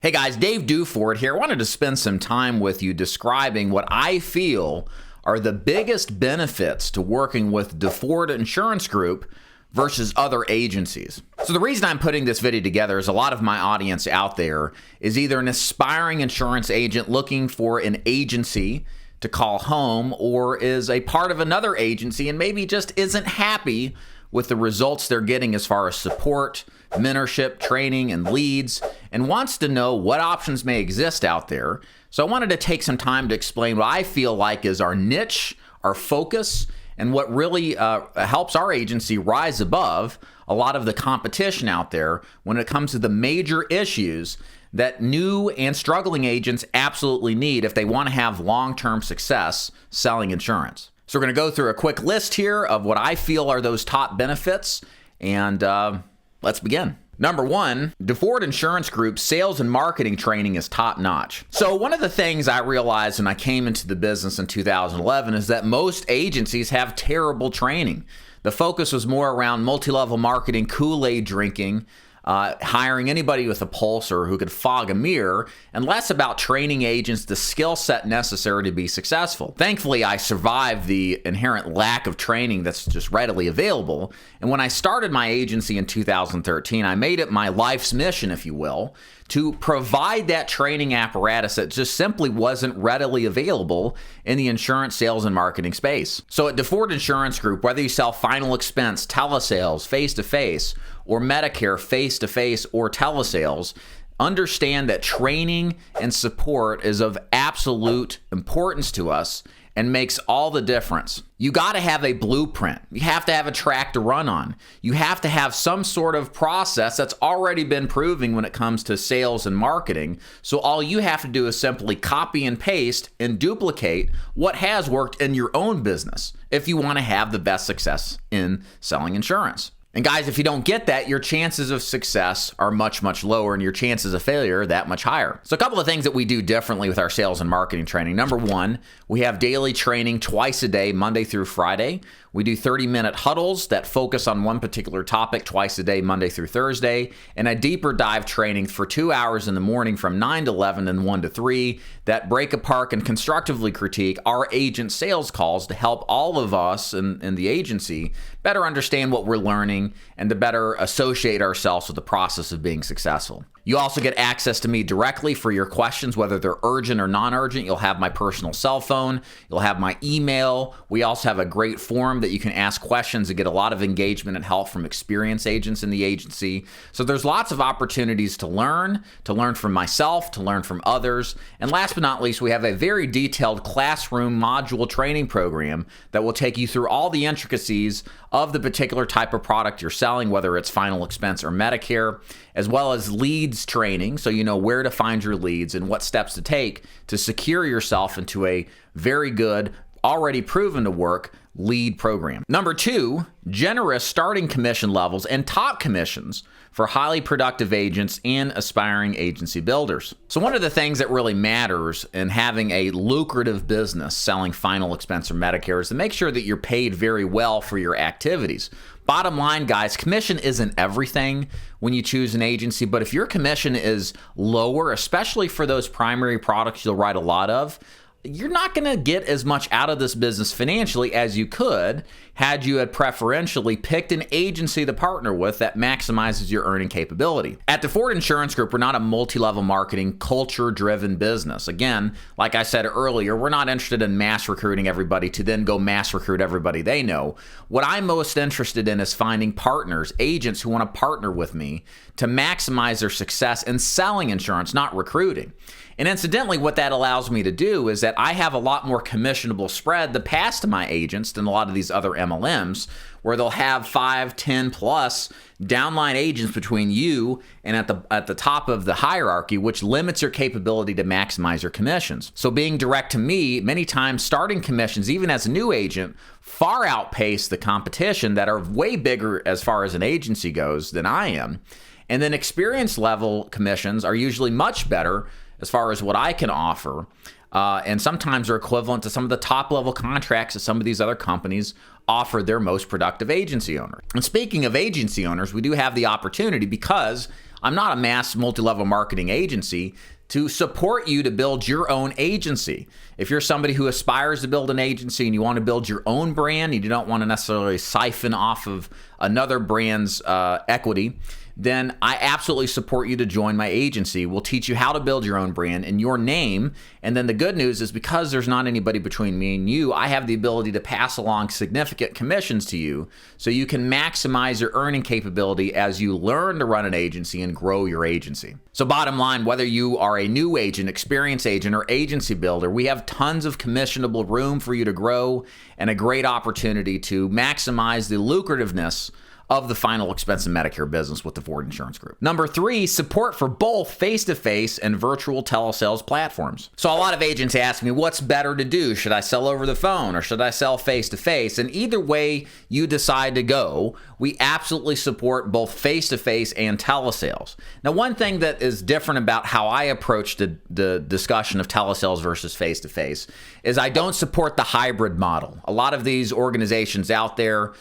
Hey guys, Dave Duford here. I wanted to spend some time with you describing what I feel are the biggest benefits to working with Duford Insurance Group versus other agencies. So the reason I'm putting this video together is a lot of my audience out there is either an aspiring insurance agent looking for an agency to call home, or is a part of another agency and maybe just isn't happy with the results they're getting as far as support, mentorship, training, and leads, and wants to know what options may exist out there. So I wanted to take some time to explain what I feel like is our niche, our focus, and what really helps our agency rise above a lot of the competition out there when it comes to the major issues that new and struggling agents absolutely need if they want to have long-term success selling insurance. So we're going to go through a quick list here of what I feel are those top benefits, and let's begin. Number one, Duford Insurance Group sales and marketing training is top notch. So one of the things I realized when I came into the business in 2011 is that most agencies have terrible training. The focus was more around multi-level marketing, Kool-AID drinking, hiring anybody with a pulse or who could fog a mirror, and less about training agents the skill set necessary to be successful. Thankfully, I survived the inherent lack of training that's just readily available. And when I started my agency in 2013, I made it my life's mission, if you will, to provide that training apparatus that just simply wasn't readily available in the insurance sales and marketing space. So at Duford Insurance Group, whether you sell final expense, telesales, face-to-face, or Medicare face-to-face or telesales, understand that training and support is of absolute importance to us and makes all the difference. You got to have a blueprint. You have to have a track to run on. You have to have some sort of process that's already been proving when it comes to sales and marketing. So all you have to do is simply copy and paste and duplicate what has worked in your own business if you want to have the best success in selling insurance. And guys, if you don't get that, your chances of success are much, much lower, and your chances of failure are that much higher. So a couple of things that we do differently with our sales and marketing training. Number one, we have daily training twice a day, Monday through Friday. We do 30-minute huddles that focus on one particular topic twice a day, Monday through Thursday, and a deeper dive training for 2 hours in the morning from 9 to 11 and 1 to 3 that break apart and constructively critique our agent sales calls to help all of us in the agency better understand what we're learning and to better associate ourselves with the process of being successful. You also get access to me directly for your questions, whether they're urgent or non-urgent. You'll have my personal cell phone. You'll have my email. We also have a great forum that you can ask questions and get a lot of engagement and help from experienced agents in the agency. So there's lots of opportunities to learn from myself, to learn from others. And last but not least, we have a very detailed classroom module training program that will take you through all the intricacies of the particular type of product you're selling, whether it's final expense or Medicare, as well as leads training, so you know where to find your leads and what steps to take to secure yourself into a very good, already proven to work lead program. Number two, generous starting commission levels and top commissions for highly productive agents and aspiring agency builders. So one of the things that really matters in having a lucrative business selling final expense or Medicare is to make sure that you're paid very well for your activities. Bottom line, guys, commission isn't everything when you choose an agency, but if your commission is lower, especially for those primary products you'll write a lot of, you're not going to get as much out of this business financially as you could had you had preferentially picked an agency to partner with that maximizes your earning capability. At Duford Insurance Group, we're not a multi-level marketing, culture-driven business. Again, like I said earlier, we're not interested in mass recruiting everybody to then go mass recruit everybody they know. What I'm most interested in is finding partners, agents who want to partner with me to maximize their success in selling insurance, not recruiting. And incidentally, what that allows me to do is that I have a lot more commissionable spread to pass to my agents than a lot of these other MLMs, where they'll have 5, 10 plus downline agents between you and at the top of the hierarchy, which limits your capability to maximize your commissions. So being direct to me, many times starting commissions, even as a new agent, far outpace the competition that are way bigger as far as an agency goes than I am. And then experience level commissions are usually much better as far as what I can offer and sometimes are equivalent to some of the top-level contracts that some of these other companies offer their most productive agency owners. And speaking of agency owners, we do have the opportunity, because I'm not a mass multi-level marketing agency, to support you to build your own agency. If you're somebody who aspires to build an agency and you want to build your own brand, and you don't want to necessarily siphon off of another brand's equity, then I absolutely support you to join my agency. We'll teach you how to build your own brand in your name. And then the good news is, because there's not anybody between me and you, I have the ability to pass along significant commissions to you, so you can maximize your earning capability as you learn to run an agency and grow your agency. So bottom line, whether you are a new agent, experienced agent, or agency builder, we have tons of commissionable room for you to grow, and a great opportunity to maximize the lucrativeness of the final expense in Medicare business with Duford Insurance Group. Number 3, support for both face-to-face and virtual telesales platforms. So a lot of agents ask me, what's better to do? Should I sell over the phone, or should I sell face-to-face? And either way you decide to go, we absolutely support both face-to-face and telesales. Now, one thing that is different about how I approach the discussion of telesales versus face-to-face is I don't support the hybrid model. A lot of these organizations out there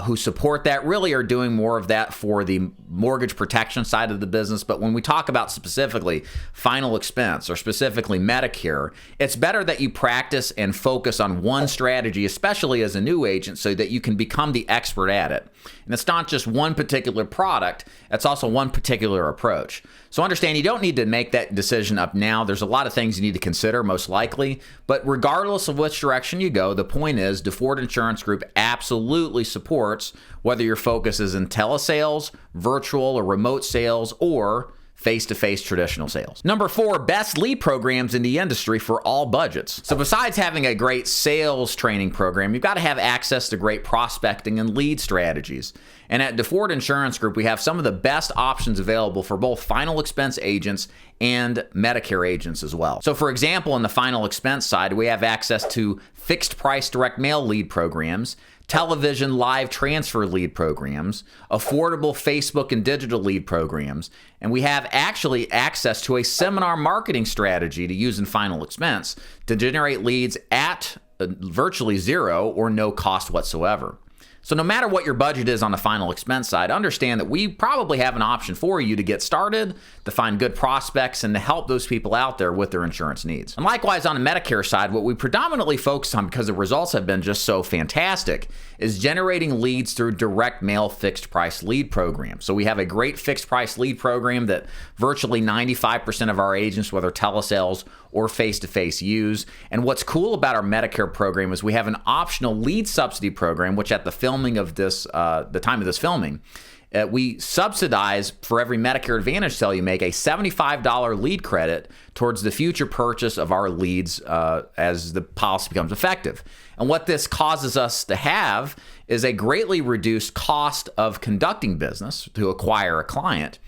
who support that really are doing more of that for the mortgage protection side of the business. But when we talk about specifically final expense, or specifically Medicare, it's better that you practice and focus on one strategy, especially as a new agent, so that you can become the expert at it. And it's not just one particular product, it's also one particular approach. So understand, you don't need to make that decision up now. There's a lot of things you need to consider, most likely. But regardless of which direction you go, the point is Duford Insurance Group absolutely supports whether your focus is in telesales, virtual or remote sales, or face-to-face traditional sales. Number 4, best lead programs in the industry for all budgets. So besides having a great sales training program, you've got to have access to great prospecting and lead strategies. And at Duford Insurance Group, we have some of the best options available for both final expense agents and Medicare agents as well. So for example, on the final expense side, we have access to fixed price direct mail lead programs, television live transfer lead programs, affordable Facebook and digital lead programs, and we have actually access to a seminar marketing strategy to use in final expense to generate leads at virtually zero or no cost whatsoever. So no matter what your budget is on the final expense side, understand that we probably have an option for you to get started, to find good prospects, and to help those people out there with their insurance needs. And likewise, on the Medicare side, what we predominantly focus on, because the results have been just so fantastic, is generating leads through direct mail fixed price lead program. So we have a great fixed price lead program that virtually 95% of our agents, whether telesales or face-to-face, use. And what's cool about our Medicare program is we have an optional lead subsidy program, which at the filming of this, the time of this filming, we subsidize for every Medicare Advantage sale you make a $75 lead credit towards the future purchase of our leads as the policy becomes effective. And what this causes us to have is a greatly reduced cost of conducting business to acquire a client,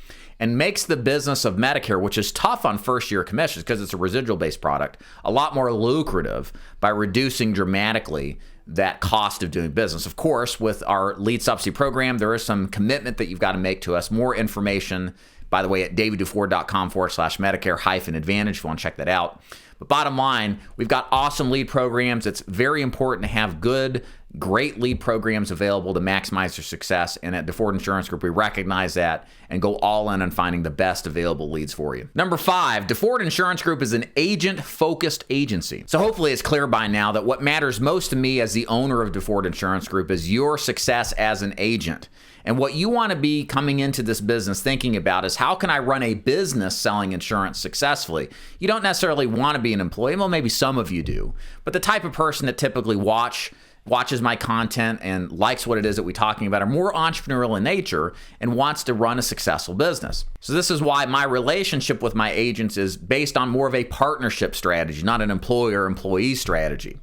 and makes the business of Medicare, which is tough on first-year commissions because it's a residual-based product, a lot more lucrative by reducing dramatically that cost of doing business. Of course, with our lead subsidy program, there is some commitment that you've got to make to us. More information, by the way, at davidduford.com/Medicare-Advantage if you want to check that out. But bottom line, we've got awesome lead programs. It's very important to have great lead programs available to maximize your success. And at Duford Insurance Group, we recognize that and go all in on finding the best available leads for you. Number 5, Duford Insurance Group is an agent-focused agency. So hopefully it's clear by now that what matters most to me as the owner of Duford Insurance Group is your success as an agent. And what you want to be coming into this business thinking about is, how can I run a business selling insurance successfully? You don't necessarily want to be an employee. Well, maybe some of you do. But the type of person that typically watches my content and likes what it is that we're talking about are more entrepreneurial in nature and wants to run a successful business. So this is why my relationship with my agents is based on more of a partnership strategy, not an employer-employee strategy.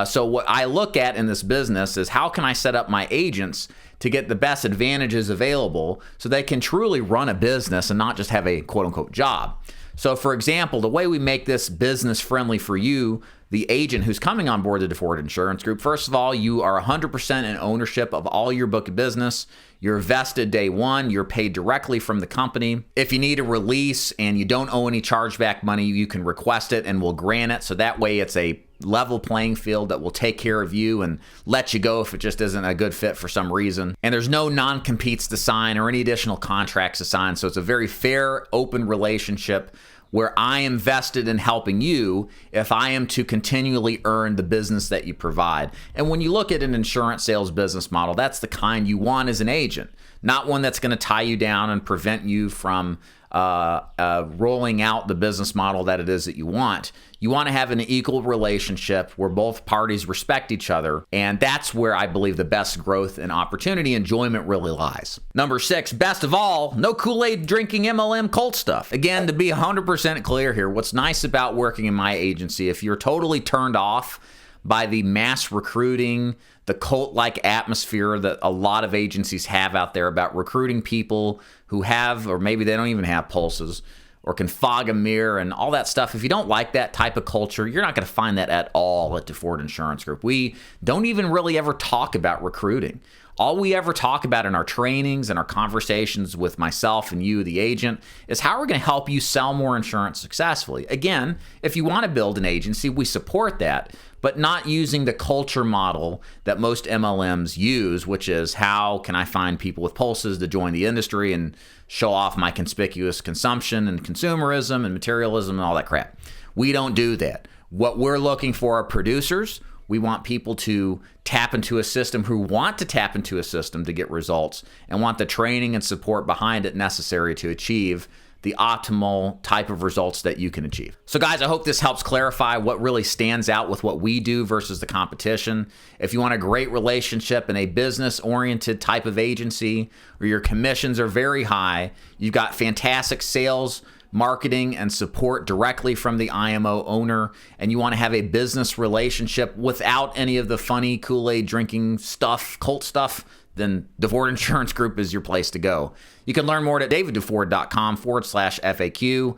So what I look at in this business is, how can I set up my agents to get the best advantages available so they can truly run a business and not just have a quote-unquote job. So for example, the way we make this business friendly for you the agent who's coming on board the Duford Insurance Group, first of all, you are 100% in ownership of all your book of business. You're vested day one. You're paid directly from the company. If you need a release and you don't owe any chargeback money, you can request it and we'll grant it. So that way it's a level playing field that will take care of you and let you go if it just isn't a good fit for some reason. And there's no non-competes to sign or any additional contracts to sign. So it's a very fair, open relationship where I am vested in helping you if I am to continually earn the business that you provide. And when you look at an insurance sales business model, that's the kind you want as an agent, not one that's going to tie you down and prevent you from rolling out the business model that it is that you want. You want to have an equal relationship where both parties respect each other, and that's where I believe the best growth and opportunity enjoyment really lies. Number 6, best of all, no Kool-Aid drinking MLM cult stuff. Again, to be 100% clear here, what's nice about working in my agency, if you're totally turned off by the mass recruiting, the cult-like atmosphere that a lot of agencies have out there about recruiting people who have, or maybe they don't even have pulses, or can fog a mirror and all that stuff. If you don't like that type of culture, you're not going to find that at all at Duford Insurance Group. We don't even really ever talk about recruiting. All we ever talk about in our trainings and our conversations with myself and you, the agent, is how we're going to help you sell more insurance successfully. Again, if you want to build an agency, we support that, but not using the culture model that most MLMs use, which is how can I find people with pulses to join the industry and show off my conspicuous consumption and consumerism and materialism and all that crap. We don't do that. What we're looking for are producers. We want people to tap into a system who want to tap into a system to get results and want the training and support behind it necessary to achieve the optimal type of results that you can achieve. So guys, I hope this helps clarify what really stands out with what we do versus the competition. If you want a great relationship in a business-oriented type of agency where your commissions are very high, you've got fantastic sales, marketing, and support directly from the IMO owner, and you want to have a business relationship without any of the funny Kool-Aid drinking stuff, cult stuff, then Duford Insurance Group is your place to go. You can learn more at davidduford.com/FAQ.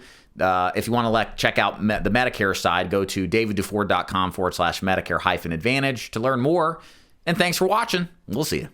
If you want to check out the Medicare side, go to davidduford.com/Medicare-Advantage to learn more. And thanks for watching. We'll see you.